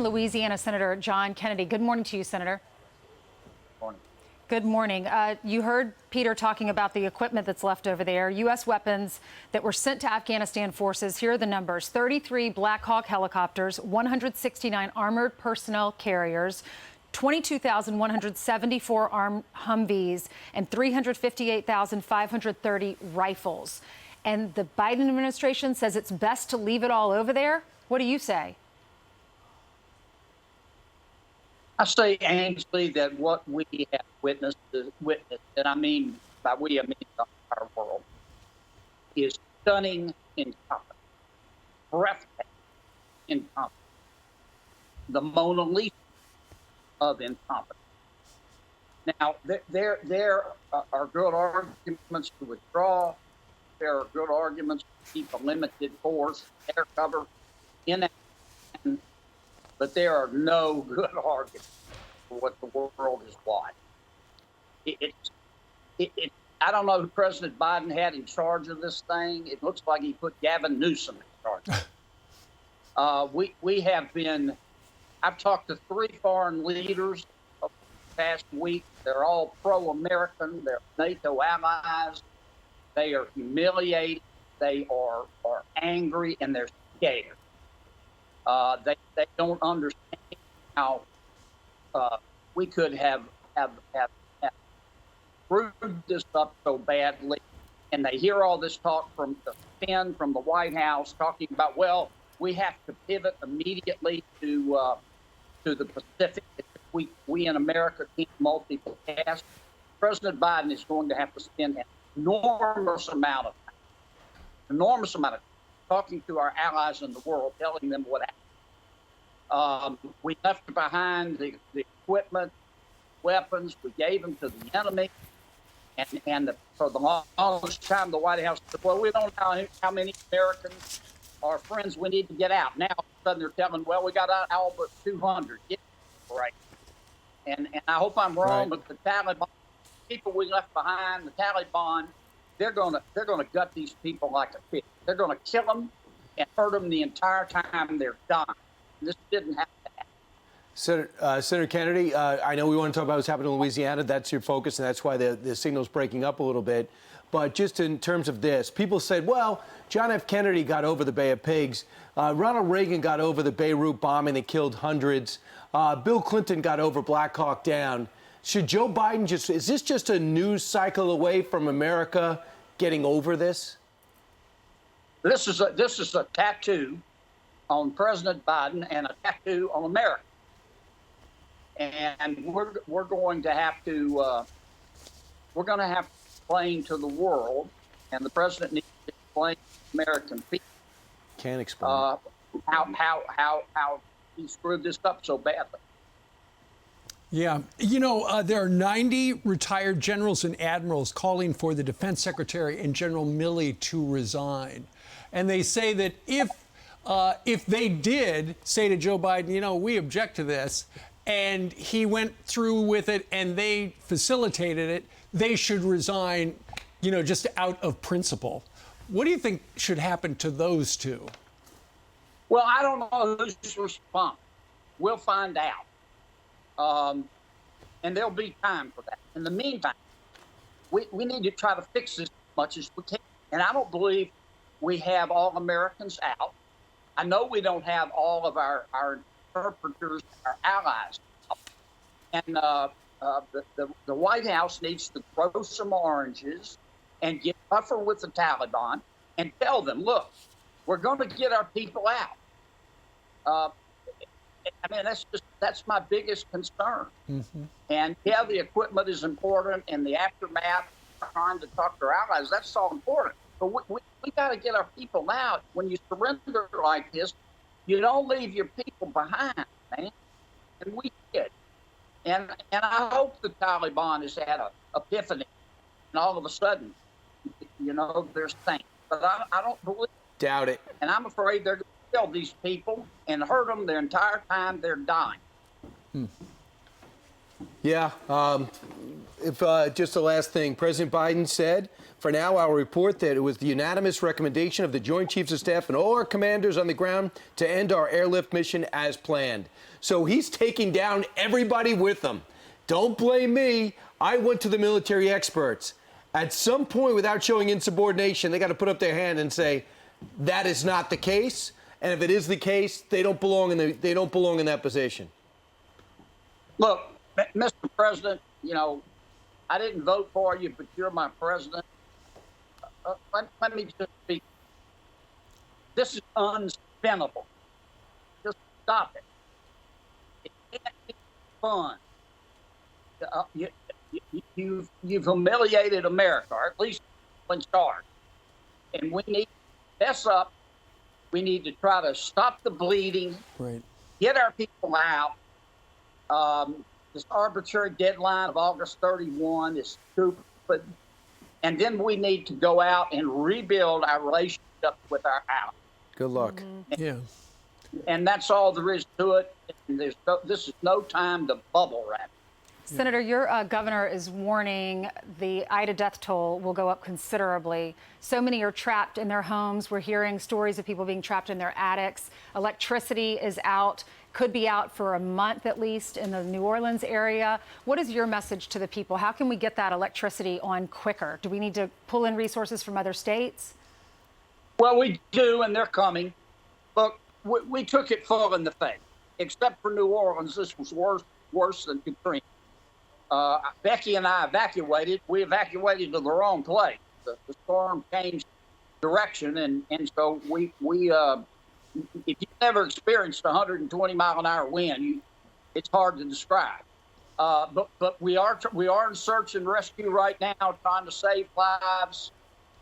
Louisiana Senator John Kennedy. Good morning to you, Senator. Morning. Good morning. You heard Peter talking about the equipment that's left over there, U.S. weapons that were sent to Afghanistan forces. Here are the numbers: 33 Black Hawk helicopters, 169 armored personnel carriers, 22,174 armed Humvees, and 358,530 rifles. And the Biden administration says it's best to leave it all over there. What do you say? I say, Ainsley, that what we have witnessed, and I mean by we, I mean the entire world, is stunning incompetence, breathtaking incompetence, the Mona Lisa of incompetence. Now, there are good arguments to withdraw. There are good arguments to keep a limited force, air cover, in action, but there are no good arguments for what the world is watching. I don't know who President Biden had in charge of this thing. It looks like he put Gavin Newsom in charge. We have been. I've talked to 3 foreign leaders over the past week. They're all pro-American. They're NATO allies. They are humiliated. They are angry, and they're scared. They don't understand how we could have screwed this up so badly. And they hear all this talk from the White House talking about, well, we have to pivot immediately to the Pacific. We in America can't multitask. President Biden is going to have to spend an enormous amount of time talking to our allies in the world, telling them what happened. We left behind the equipment, weapons. We gave them to the enemy. And for the longest time, the White House said, well, we don't know how many Americans are friends we need to get out. Now, all of a sudden, they're telling, well, we got out all but 200. Yeah, right. And I hope I'm wrong, right. But the Taliban, people we left behind, the Taliban, they're gonna gut these people like a pig. They're gonna kill them and hurt them the entire time they're dying. This didn't have to happen. Senator Kennedy, I know we want to talk about what's happening in Louisiana. That's your focus, and that's why the signal's breaking up a little bit. But just in terms of this, people said, well, John F. Kennedy got over the Bay of Pigs. Ronald Reagan got over the Beirut bombing that killed hundreds. Bill Clinton got over Black Hawk Down. Should Joe Biden is this just a news cycle away from America getting over this? This is a tattoo on President Biden and a tattoo on America. And we're going to have to explain to the world, and the president needs to explain to the American people. Can't explain how he screwed this up so badly. Yeah. You know, there are 90 retired generals and admirals calling for the defense secretary and General Milley to resign. And they say that if they did say to Joe Biden, you know, we object to this, and he went through with it and they facilitated it, they should resign, you know, just out of principle. What do you think should happen to those two? Well, I don't know who's responsible. We'll find out. And there'll be time for that. In the meantime, we need to try to fix this as much as we can. And I don't believe we have all Americans out. I know we don't have all of our interpreters, our allies out. And the White House needs to throw some oranges and get tougher with the Taliban and tell them, look, we're going to get our people out. I mean, that's my biggest concern. Mm-hmm. And yeah, the equipment is important, and the aftermath, trying to talk to our allies, that's all important. But we got to get our people out. When you surrender like this, you don't leave your people behind, man. And we did. And I hope the Taliban has had an epiphany, and all of a sudden, you know, they're saints. But I don't believe. Doubt it. And I'm afraid they're going to kill these people and hurt them their entire time they're dying. Yeah. if just the last thing, President Biden said, for now, I'll report that it was the unanimous recommendation of the Joint Chiefs of Staff and all our commanders on the ground to end our airlift mission as planned. So he's taking down everybody with him. Don't blame me. I went to the military experts. At some point, without showing insubordination, they got to put up their hand and say, that is not the case. And if it is the case, they don't belong in that position. Look, Mr. President, you know, I didn't vote for you, but you're my president. Let me just speak. This is unspinnable. Just stop it. It can't be fun. You've humiliated America, or at least in charge. And we need to fess up. We need to try to stop the bleeding. Right. Get our people out. This arbitrary deadline of August 31 is stupid. And then we need to go out and rebuild our relationship with our allies. Good luck. Mm-hmm. Yeah. And that's all there is to it. And this is no time to bubble wrap. Senator, your governor is warning the Ida death toll will go up considerably. So many are trapped in their homes. We're hearing stories of people being trapped in their attics. Electricity is out, could be out for a month at least in the New Orleans area. What is your message to the people? How can we get that electricity on quicker? Do we need to pull in resources from other states? Well, we do, and they're coming. Look, we took it full in the face. Except for New Orleans, this was worse than Katrina. Becky and I evacuated. We evacuated to the wrong place. The storm changed direction, and so we if you've never experienced 120 mile an hour wind, it's hard to describe. But we are in search and rescue right now, trying to save lives.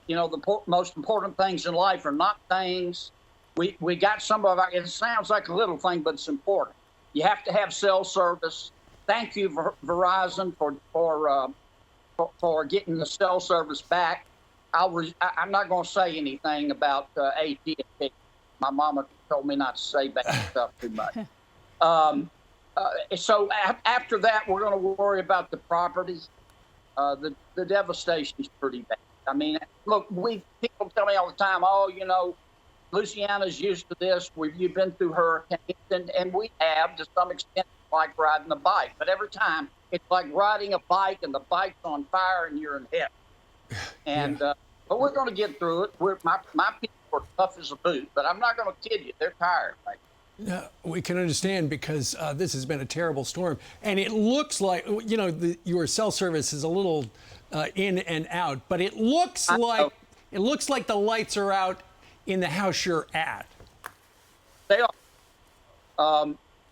You know, the most important things in life are not things. We got some of our. It sounds like a little thing, but it's important. You have to have cell service. Thank you, Verizon, for getting the cell service back. I'm not going to say anything about AT&T. My mama told me not to say bad stuff too much. So after that, we're going to worry about the properties. The devastation is pretty bad. I mean, look, people tell me all the time, oh, you know, Louisiana's used to this. You've been through hurricanes, and we have to some extent. Like riding a bike, but every time it's like riding a bike and the bike's on fire and you're in hell. And but we're going to get through it. My people are tough as a boot, but I'm not going to kid you, they're tired. Right? Yeah, we can understand because this has been a terrible storm, and it looks like your cell service is a little in and out, but it looks like the lights are out in the house you're at. They are.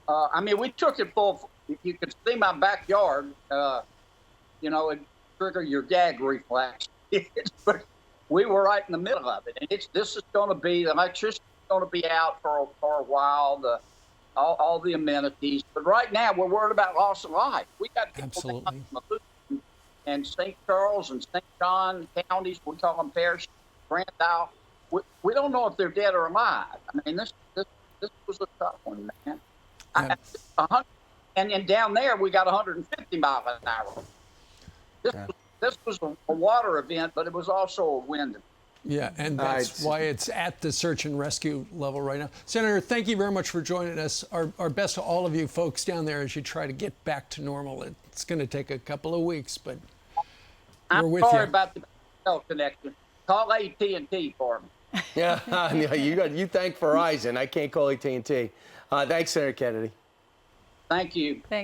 I mean, we took it full. If you could see my backyard, it'd trigger your gag reflex. But we were right in the middle of it, and this is going to be the electricity is going to be out for a while. All the amenities, but right now we're worried about loss of life. We got people down in and St. Charles and St. John counties. We call them parishes. Grand Isle. We don't know if they're dead or alive. I mean, this was a tough one, man. And down there, we got 150 miles an hour. This was a water event, but it was also a wind event. Yeah, and that's why it's at the search and rescue level right now. Senator, thank you very much for joining us. Our best to all of you folks down there as you try to get back to normal. It's going to take a couple of weeks, but we're with you. I'm sorry about the cell connection. Call AT&T for me. Yeah, you thank Verizon. I can't call AT&T. Thanks, Senator Kennedy. Thank you. Thanks.